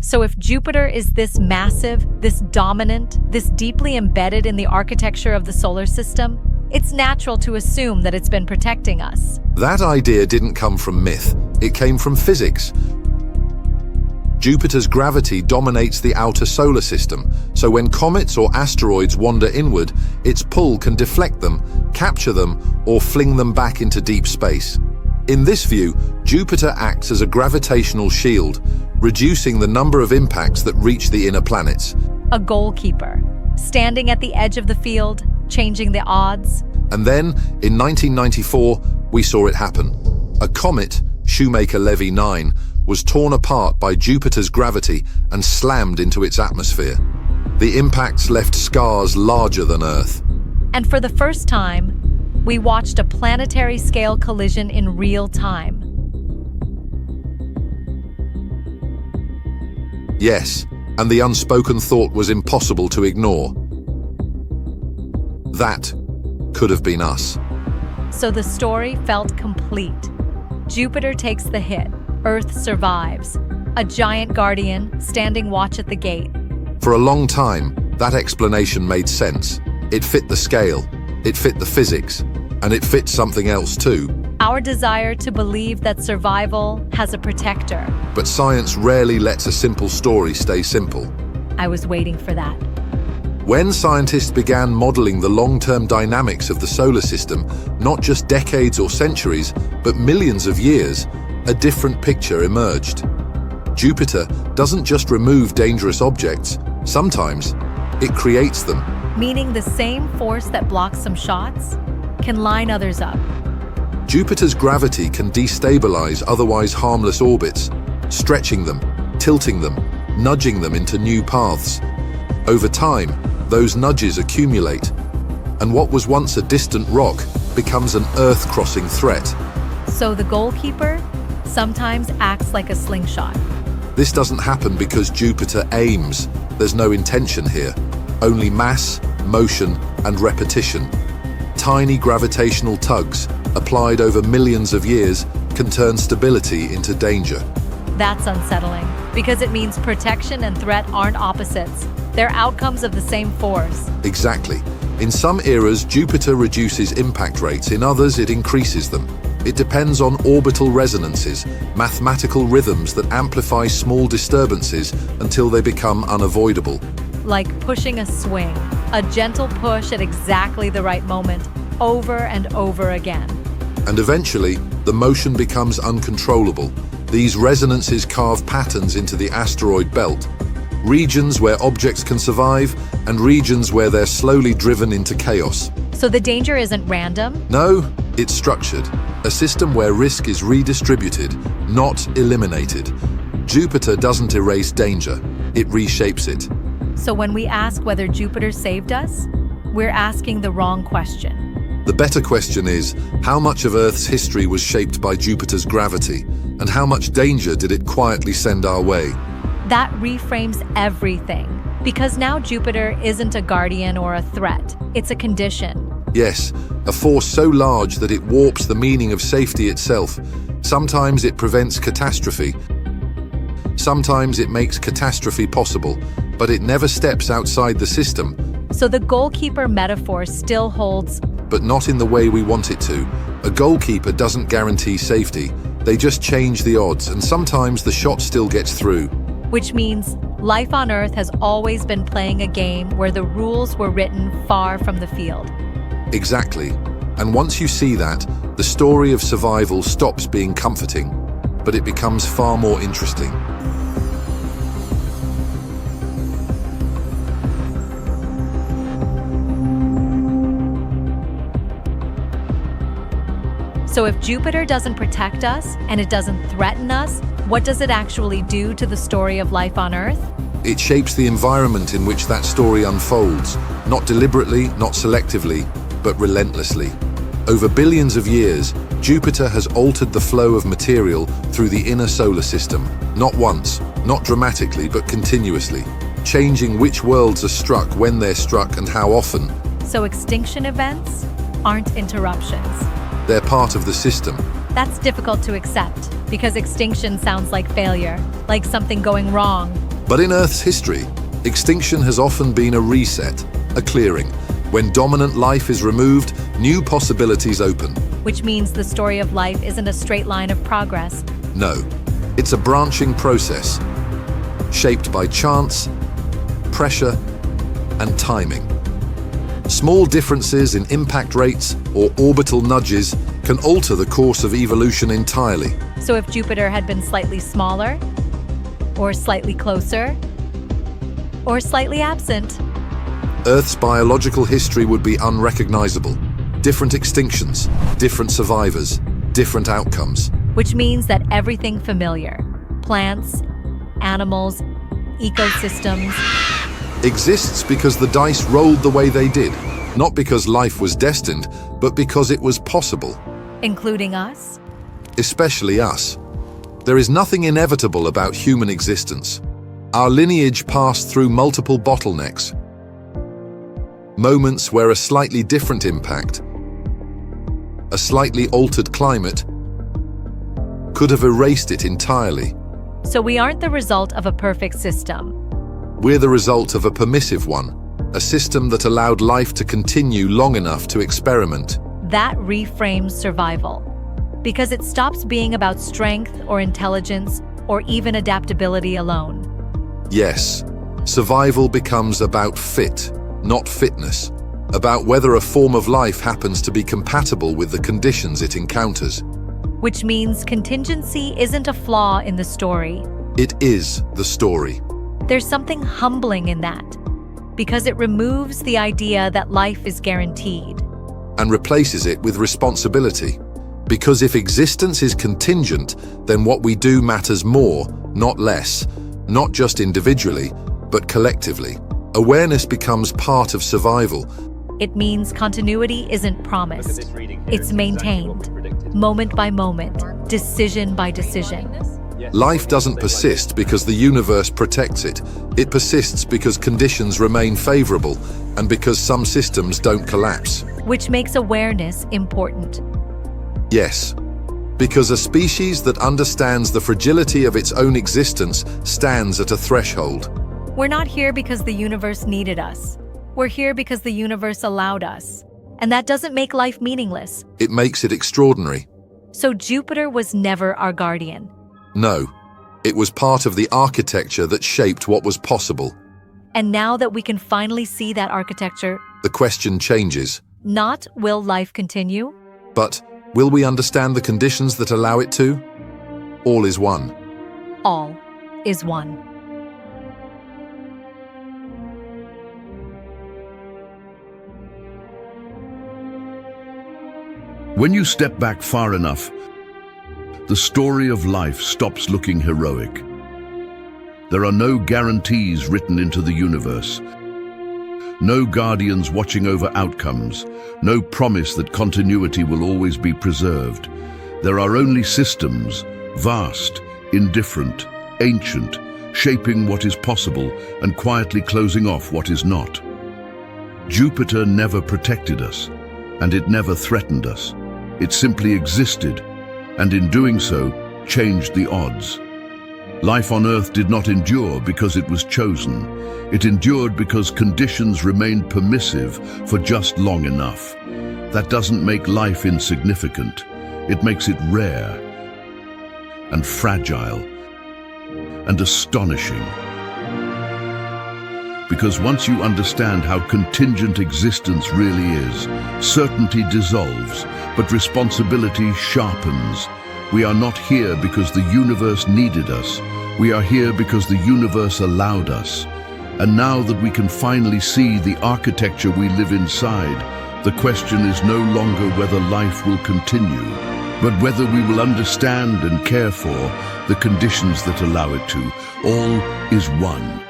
So if Jupiter is this massive, this dominant, this deeply embedded in the architecture of the solar system, it's natural to assume that it's been protecting us. That idea didn't come from myth, it came from physics. Jupiter's gravity dominates the outer solar system, so when comets or asteroids wander inward, its pull can deflect them, capture them, or fling them back into deep space. In this view, Jupiter acts as a gravitational shield, reducing the number of impacts that reach the inner planets. A goalkeeper, standing at the edge of the field, changing the odds. And then, in 1994, we saw it happen. A comet, Shoemaker-Levy 9, was torn apart by Jupiter's gravity and slammed into its atmosphere. The impacts left scars larger than Earth. And for the first time, we watched a planetary-scale collision in real time. Yes, and the unspoken thought was impossible to ignore. That could have been us. So the story felt complete. Jupiter takes the hit. Earth survives. A giant guardian standing watch at the gate. For a long time, that explanation made sense. It fit the scale, it fit the physics, and it fit something else too. Our desire to believe that survival has a protector. But science rarely lets a simple story stay simple. I was waiting for that. When scientists began modeling the long-term dynamics of the solar system, not just decades or centuries, but millions of years, a different picture emerged. Jupiter doesn't just remove dangerous objects, sometimes it creates them. Meaning the same force that blocks some shots can line others up. Jupiter's gravity can destabilize otherwise harmless orbits, stretching them, tilting them, nudging them into new paths. Over time, those nudges accumulate, and what was once a distant rock becomes an Earth-crossing threat. So the goalkeeper sometimes acts like a slingshot. This doesn't happen because Jupiter aims. There's no intention here, only mass, motion, and repetition. Tiny gravitational tugs, applied over millions of years, can turn stability into danger. That's unsettling, because it means protection and threat aren't opposites. They're outcomes of the same force. Exactly. In some eras, Jupiter reduces impact rates, in others it increases them. It depends on orbital resonances, mathematical rhythms that amplify small disturbances until they become unavoidable. Like pushing a swing, a gentle push at exactly the right moment, over and over again. And eventually, the motion becomes uncontrollable. These resonances carve patterns into the asteroid belt, regions where objects can survive, and regions where they're slowly driven into chaos. So the danger isn't random? No, it's structured. A system where risk is redistributed, not eliminated. Jupiter doesn't erase danger, it reshapes it. So when we ask whether Jupiter saved us, we're asking the wrong question. The better question is, how much of Earth's history was shaped by Jupiter's gravity, and how much danger did it quietly send our way? That reframes everything, because now Jupiter isn't a guardian or a threat, it's a condition. Yes, a force so large that it warps the meaning of safety itself. Sometimes it prevents catastrophe. Sometimes it makes catastrophe possible, but it never steps outside the system. So the goalkeeper metaphor still holds, but not in the way we want it to. A goalkeeper doesn't guarantee safety. They just change the odds, and sometimes the shot still gets through. Which means life on Earth has always been playing a game where the rules were written far from the field. Exactly. And once you see that, the story of survival stops being comforting, but it becomes far more interesting. So if Jupiter doesn't protect us and it doesn't threaten us, what does it actually do to the story of life on Earth? It shapes the environment in which that story unfolds, not deliberately, not selectively, but relentlessly. Over billions of years, Jupiter has altered the flow of material through the inner solar system, not once, not dramatically, but continuously, changing which worlds are struck, when they're struck, and how often. So extinction events aren't interruptions. They're part of the system. That's difficult to accept, because extinction sounds like failure, like something going wrong. But in Earth's history, extinction has often been a reset, a clearing. When dominant life is removed, new possibilities open. Which means the story of life isn't a straight line of progress. No, it's a branching process, shaped by chance, pressure, and timing. Small differences in impact rates or orbital nudges can alter the course of evolution entirely. So if Jupiter had been slightly smaller, or slightly closer, or slightly absent, Earth's biological history would be unrecognizable. Different extinctions, different survivors, different outcomes. which means that everything familiar, plants, animals, ecosystems, Exists because the dice rolled the way they did, not because life was destined, but because it was possible. including us, Especially us. There is nothing inevitable about human existence. Our lineage passed through multiple bottlenecks. Moments where a slightly different impact, a slightly altered climate, could have erased it entirely. so we aren't the result of a perfect system. We're the result of a permissive one, a system that allowed life to continue long enough to experiment. That reframes survival, because it stops being about strength or intelligence or even adaptability alone. Yes, survival becomes about fit, not fitness, about whether a form of life happens to be compatible with the conditions it encounters. Which means contingency isn't a flaw in the story. It is the story. There's something humbling in that, because it removes the idea that life is guaranteed. And replaces it with responsibility. Because if existence is contingent, then what we do matters more, not less, not just individually, but collectively. Awareness becomes part of survival. It means continuity isn't promised. It's maintained, moment by moment, decision by decision. Life doesn't persist because the universe protects it. It persists because conditions remain favorable and because some systems don't collapse. Which makes awareness important. Yes, because a species that understands the fragility of its own existence stands at a threshold. We're not here because the universe needed us. We're here because the universe allowed us. And that doesn't make life meaningless. It makes it extraordinary. So Jupiter was never our guardian. No, it was part of the architecture that shaped what was possible. And now that we can finally see that architecture, The question changes, not will life continue, but will we understand the conditions that allow it to? All is one. all is one. When you step back far enough, the story of life stops looking heroic. There are no guarantees written into the universe, no guardians watching over outcomes, no promise that continuity will always be preserved. There are only systems, vast, indifferent, ancient, shaping what is possible and quietly closing off what is not. Jupiter never protected us, and it never threatened us. It simply existed, and in doing so, changed the odds. Life on Earth did not endure because it was chosen. It endured because conditions remained permissive for just long enough. That doesn't make life insignificant. It makes it rare and fragile and astonishing. Because once you understand how contingent existence really is, certainty dissolves, but responsibility sharpens. We are not here because the universe needed us. We are here because the universe allowed us. And now that we can finally see the architecture we live inside, the question is no longer whether life will continue, but whether we will understand and care for the conditions that allow it to. All is one.